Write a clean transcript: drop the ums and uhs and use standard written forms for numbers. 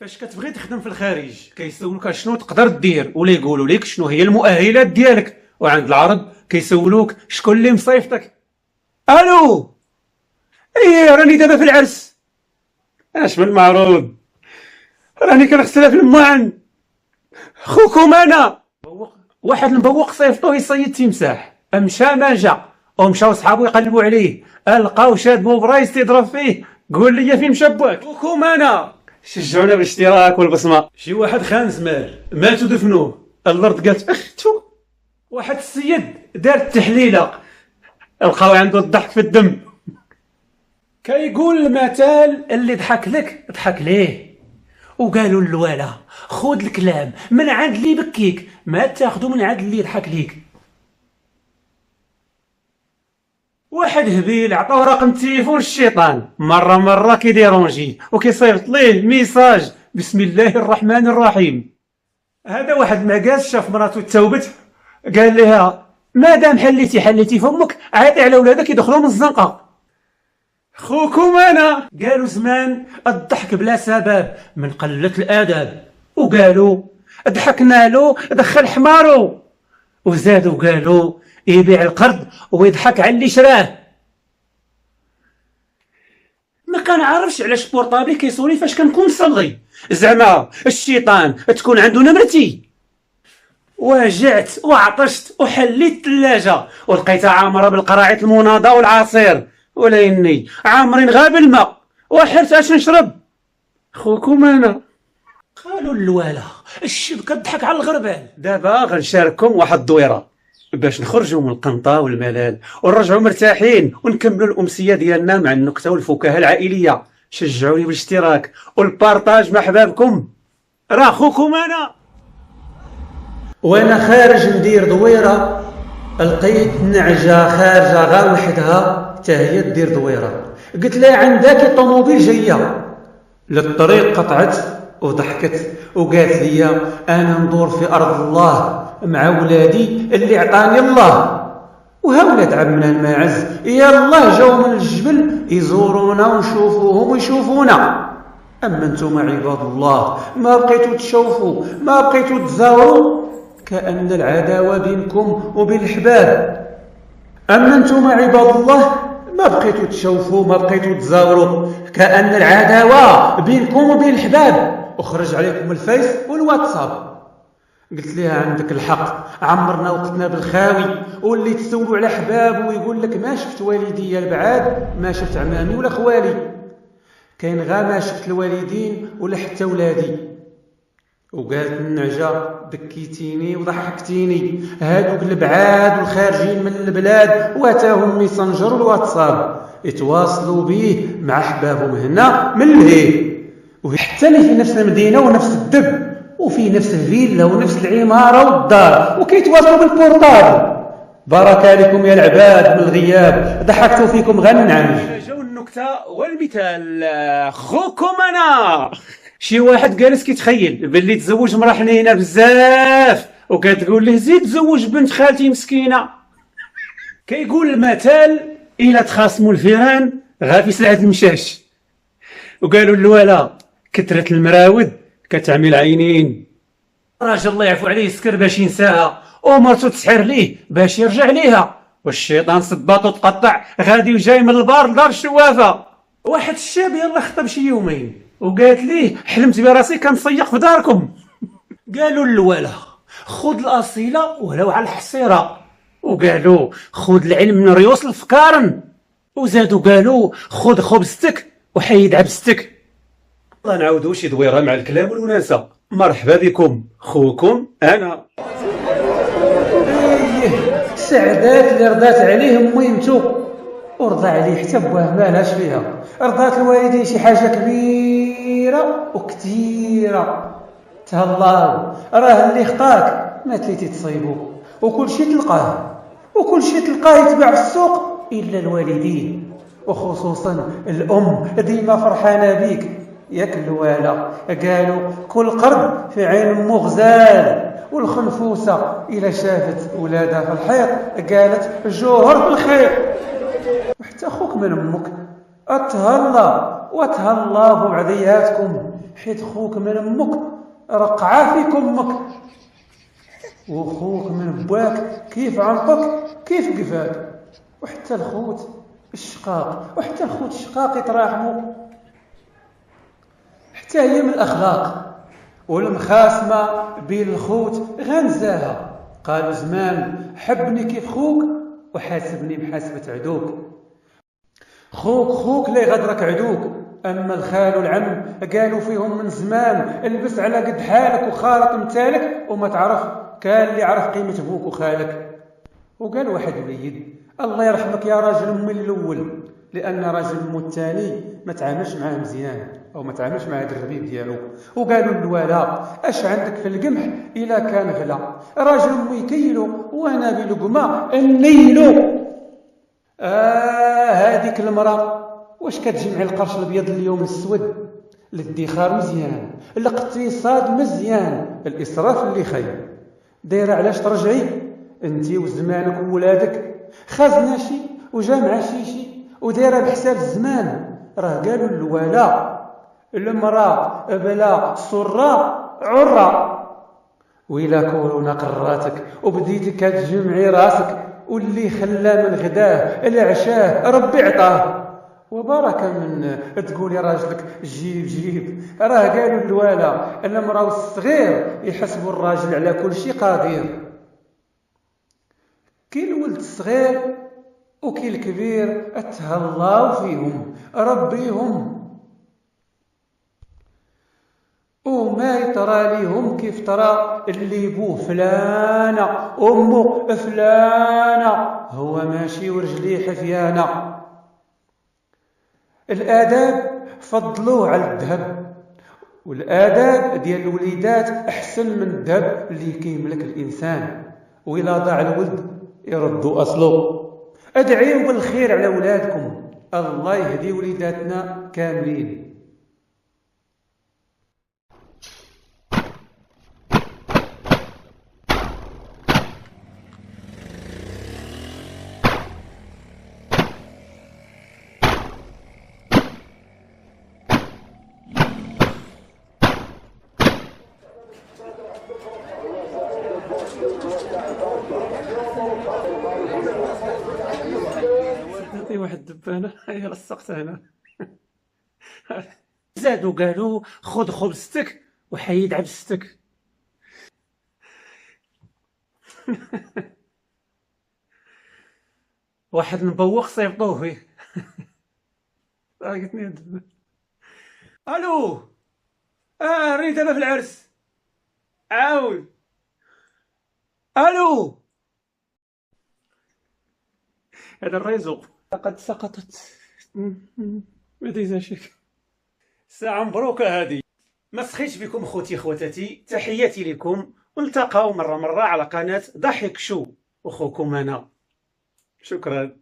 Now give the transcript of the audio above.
فاش كتبغي تخدم في الخارج كيسولوك شنو تقدر دير ولا يقولوا لك شنو هي المؤهلات ديالك، وعند العرب كيسولوك شكون اللي مصيفطك. الو، ايه راني دابا في العرس. اش من معروض، راني كنغسلها في المعن. خوكم انا واحد المبوق صيفطوه يصيد تمساح، مشى ما جا ومشاو صحابو يقلبوا عليه، لقاو شاد برايس تيضرب فيه. قول لي فين مشى باك؟ خوكم انا. شجعونا بالاشتراك والبصمه. شي واحد خان زمال مات ودفنوه، الارض قالت اختو. واحد السيد دار التحليله لقاو عنده الضحك في الدم. كيقول المثال اللي ضحك لك ضحك ليه. وقالوا الولا خذ الكلام من عند اللي يبكيك، ما تاخذه من عند اللي يضحك ليك. واحد هبيل عطاو رقم التليفون الشيطان، مره كيديرونجي وكيصيفط ليه ميساج بسم الله الرحمن الرحيم. هذا واحد ما قاس شاف مراته توبت، قال لها مادام حليتي فمك عيطي على ولادك يدخلوا من الزنقه. خوكم انا. قالوا زمان الضحك بلا سبب من قله الادب، وقالوا ضحكنا له دخل حمارو، وزادوا قالوا يبيع القرض ويضحك على اللي شراه. ما كنعرفش علاش بورطابلي كيصوني فاش كنكون صغي، زعما الشيطان تكون عنده نمرتي. وجعت وعطشت وحليت الثلاجه ولقيتها عامره بالقراعيط المناضه والعصير، ولكني عامرين غاب الماء وحرت اش نشرب. خوكم انا. قالوا الوالا الشيب كضحك على الغربال. دابا غنشارككم واحد الدويره باش نخرجوا من القنطه والملال ونرجعوا مرتاحين ونكملوا الامسيه ديالنا مع النكته والفكاهه العائليه. شجعوني بالاشتراك والبارطاج مع احبابكم. راه خوكم انا. وانا خارج ندير دويره لقيت نعجه خارجه غا وحدها حتى هي دير دويره. قلت لها عندك طوموبيل جايه للطريق، قطعت وضحكت وقالت لي انا ندور في ارض الله مع ولادي اللي عطاني الله. وها ولاد عمنا الماعز يالله جاو من الجبل يزورونا ونشوفوهم ويشوفونا. اما انتم عباد الله ما بقيتوا تشوفوا، ما بقيتوا تزاوروا، كأن العداوة بينكم وبين الحباب. اما انتم عباد الله ما بقيتوا تشوفوا، ما بقيتوا تزاوروا، كأن العداوة بينكم وبين الحباب. اخرج عليكم الفيس والواتساب. قلت لها عندك الحق، عمرنا وقتنا بالخاوي، واللي تسولوا على حباب ويقول لك ما شفت والدي البعاد، ما شفت عمامي ولا خوالي، كاين غا ما شفت الوالدين ولا حتى ولادي. وقالت النعجه بكيتيني وضحكتيني، هادوك البعاد والخارجين من البلاد واتاهم ميسنجر والواتساب يتواصلوا به مع احبابهم هنا من الهي، وحتى اللي في نفس المدينه ونفس الدب وفي نفس الفيلا ونفس العماره والدار وكيتواصلوا بالبورطال. بارك عليكم يا العباد من الغياب، ضحكتوا فيكم غنعم. جاو النكته والمثال. خوكم انا. شي واحد جالس كيتخيل باللي تزوج مرا حنينه بزاف وكتقول له زيد تزوج بنت خالتي مسكينه. كيقول المثال الا تخاصموا الفيران غا في سلعه المشاش. وقالوا الولا كثرة المراود كتعمي العينين. راجل الله يعفو عليه سكر باش ينساها ومرتو تسحر ليه باش يرجع ليها، والشيطان صباطو تقطع غادي وجاي من البار لدار الشوافه. واحد الشاب يلا خطب شي يومين وقالت ليه حلمت براسي كنصيق في داركم. قالوا الولا خذ الاصيله ولو على الحصيره، وقالوا خذ العلم من ريوس الفكارن، وزادوا قالوا خذ خبزتك وحيد عبستك. الله نعاودو شي دويره مع الكلام والوناسه. مرحبا بكم، خوكم انا. سعدات اللي رضات عليه ميمتو ورضى عليه حتى بواه مالهاش فيها، رضات الوالدين شي حاجه كبيره وكثيره. تهلاو راه اللي خطاك ما تليتي تصيبو، وكل شيء تلقاه يتباع في السوق الا الوالدين، وخصوصا الام ديما فرحانه بيك ياك الوالا. قالوا كل قرب في عين امه غزال، والخنفوسه الا شافت ولادها في الحيط قالت جوهر بالخير. وحتى اخوك من امك اتهلا وتهلا بعضياتكم حيت خوك من امك رقعه فيك امك، وخوك من باك كيف عنقك كيف قفاك. وحتى الخوت الشقاق يتراحموا. حتى هي من الاخلاق والمخاسمه بين الخوت غنزاها. قالوا زمان حبني كيف خوك وحاسبني بحاسبه عدوك. خوك لا يغدرك عدوك. اما الخال والعم قالوا فيهم من زمان البس على قد حالك وخالط مثالك وما تعرف. كان اللي يعرف قيمه ابوك وخالك. وقال واحد وليد الله يرحمك يا راجل امي الاول، لان راجل امو الثاني ما تعاملش معاه مزيان او ما تعاملش مع هذا الربيب ديالو. وقالوا الولا اش عندك في القمح الا كان غلا، راجل امي يكيلو وانا بلقمه النيلو. هذيك المراه واش كتجمع القرش الابيض اليوم السود؟ الادخار مزيان، الاقتصاد مزيان، الاسراف اللي خير. دايره علاش ترجعي انتي وزمانك وولادك خازنه شي وجامعه شي ودايره بحساب الزمان. راه قالوا الولا المراه بلا صره عره. وإلا كورونا قراتك وبديتي كتجمعي راسك، واللي خلى من غداه العشاه ربي عطاه. وبركه من تقولي راجلك جيب. راه قالوا الولا المراه والصغير يحسبوا الراجل على كل شيء قادر. كي الولد الصغير وكي الكبير اتهلاو فيهم ربيهم، وما يطرى ليهم كيف ترى اللي بوه فلانه امه فلانه هو ماشي ورجليه حفيانه. الاداب فضلوه على الذهب، والاداب ديال الوليدات احسن من الذهب اللي كيملك الانسان. وإلا ضاع الولد يردوا اصله. ادعيوا بالخير على ولادكم، الله يهدي وليداتنا كاملين. نعطي واحد دبانه هي لصقت هنا. زادوا قالوا خذ خبزتك وحيد عبستك. واحد مبوق صيفطوه فيه. ضايقتني الدبانه. الو ريت انا في العرس عاود. الو هذا الريزو لقد سقطت. ما شك. ساعة مبروكة هذه. ما سخيتش بكم خوتي خواتاتي، تحياتي لكم، ونلتقاو مرة على قناة ضحك شو. أخوكم أنا. شكرا.